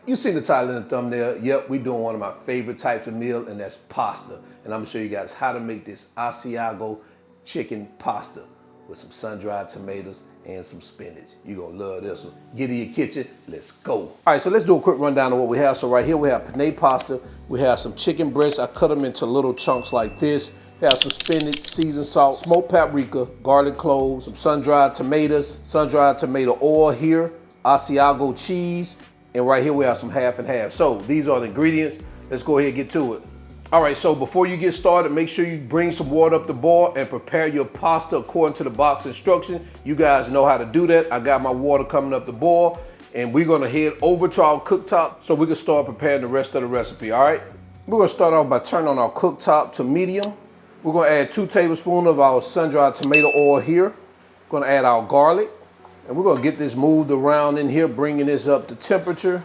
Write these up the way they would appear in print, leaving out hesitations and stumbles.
You seen the title in the thumbnail. Yep, we're doing one of my favorite types of meal, and that's pasta. And I'm gonna show you guys how to make this Asiago chicken pasta with some sun-dried tomatoes and some spinach. You're gonna love this one. Get in your kitchen, let's go. All right, so let's do a quick rundown of what we have. So right here we have penne pasta. We have some chicken breasts. I cut them into little chunks like this. We have some spinach, seasoned salt, smoked paprika, garlic cloves, some sun-dried tomatoes, sun-dried tomato oil here, Asiago cheese, and right here we have some half and half. So these are the ingredients. Let's go ahead and get to it. All right, so before you get started, make sure you bring some water up to boil and prepare your pasta according to the box instruction. You guys know how to do that. I got my water coming up to boil, and we're gonna head over to our cooktop so we can start preparing the rest of the recipe, all right? We're gonna start off by turning on our cooktop to medium. We're gonna add 2 tablespoons of our sun-dried tomato oil here. We're gonna add our garlic, and we're gonna get this moved around in here, bringing this up to temperature.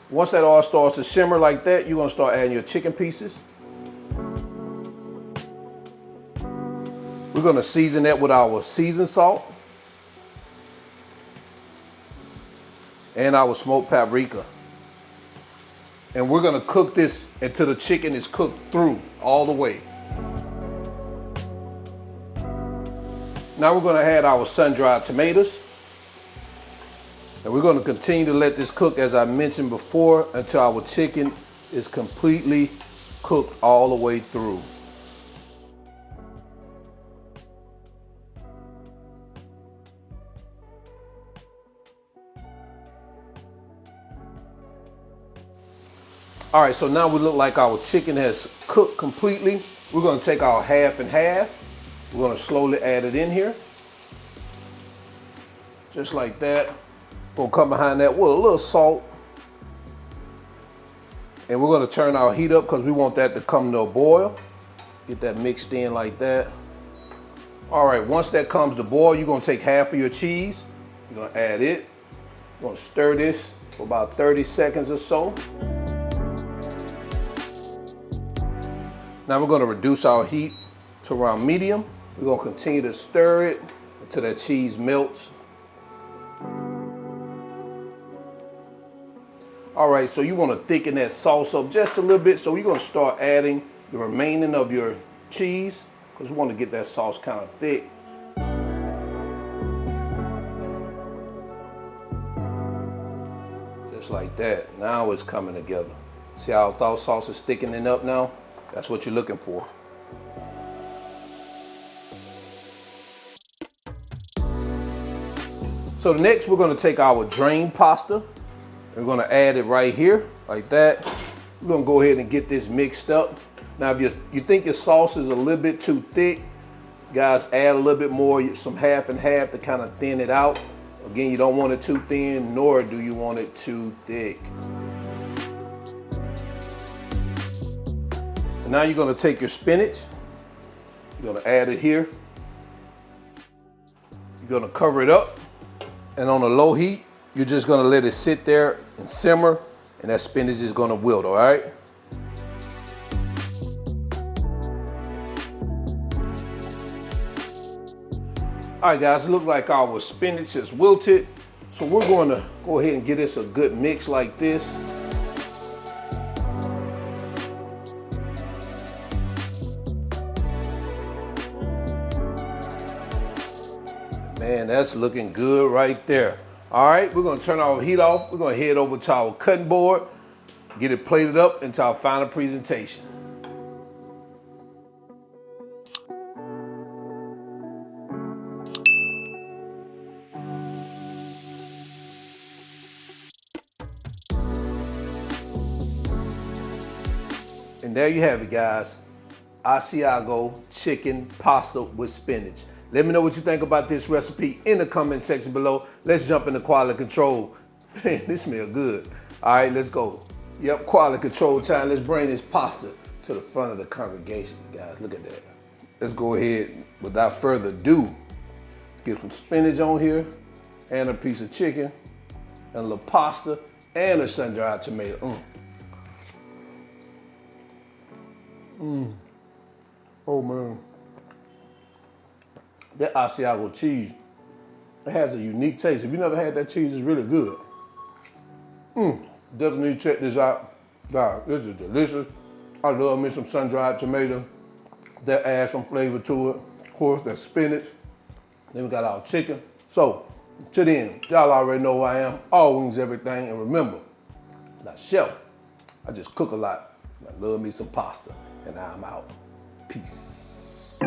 Once that oil starts to shimmer like that, you're gonna start adding your chicken pieces. We're gonna season that with our seasoned salt and our smoked paprika. And we're gonna cook this until the chicken is cooked through all the way. Now we're gonna add our sun-dried tomatoes. And we're gonna continue to let this cook, as I mentioned before, until our chicken is completely cooked all the way through. All right, so now we look like our chicken has cooked completely. We're gonna take our half and half. We're gonna slowly add it in here. Just like that. Gonna come behind that with a little salt. And we're gonna turn our heat up because we want that to come to a boil. Get that mixed in like that. All right, once that comes to boil, you're gonna take half of your cheese. You're gonna add it. You're gonna stir this for about 30 seconds or so. Now we're gonna reduce our heat to around medium. We're gonna continue to stir it until that cheese melts. All right, so you want to thicken that sauce up just a little bit. So you're going to start adding the remaining of your cheese because we want to get that sauce kind of thick. Just like that. Now it's coming together. See how our sauce is thickening up now? That's what you're looking for. So next we're going to take our drained pasta. We're gonna add it right here, like that. We're gonna go ahead and get this mixed up. Now, if you think your sauce is a little bit too thick, guys, add a little bit more, some half and half to kind of thin it out. Again, you don't want it too thin, nor do you want it too thick. And now you're gonna take your spinach. You're gonna add it here. You're gonna cover it up, and on a low heat, you're just gonna let it sit there and simmer, and that spinach is gonna wilt, all right? All right, guys, it looks like our spinach is wilted. So we're gonna go ahead and get this a good mix like this. Man, that's looking good right there. All right, we're gonna turn our heat off. We're gonna head over to our cutting board, get it plated up into our final presentation. And there you have it, guys. Asiago chicken pasta with spinach. Let me know what you think about this recipe in the comment section below. Let's jump into quality control. Man, this smells good. All right, let's go. Yep, quality control time. Let's bring this pasta to the front of the congregation, guys. Look at that. Let's go ahead, without further ado, get some spinach on here, and a piece of chicken, and a little pasta, and a sun-dried tomato. Oh man. That Asiago cheese, it has a unique taste. If you never had that cheese, it's really good. Definitely check this out. God, this is delicious. I love me some sun-dried tomato. That adds some flavor to it. Of course, that spinach. Then we got our chicken. So, to the end, y'all already know who I am. All wings, everything. And remember, not chef, I just cook a lot. I love me some pasta. And I'm out. Peace.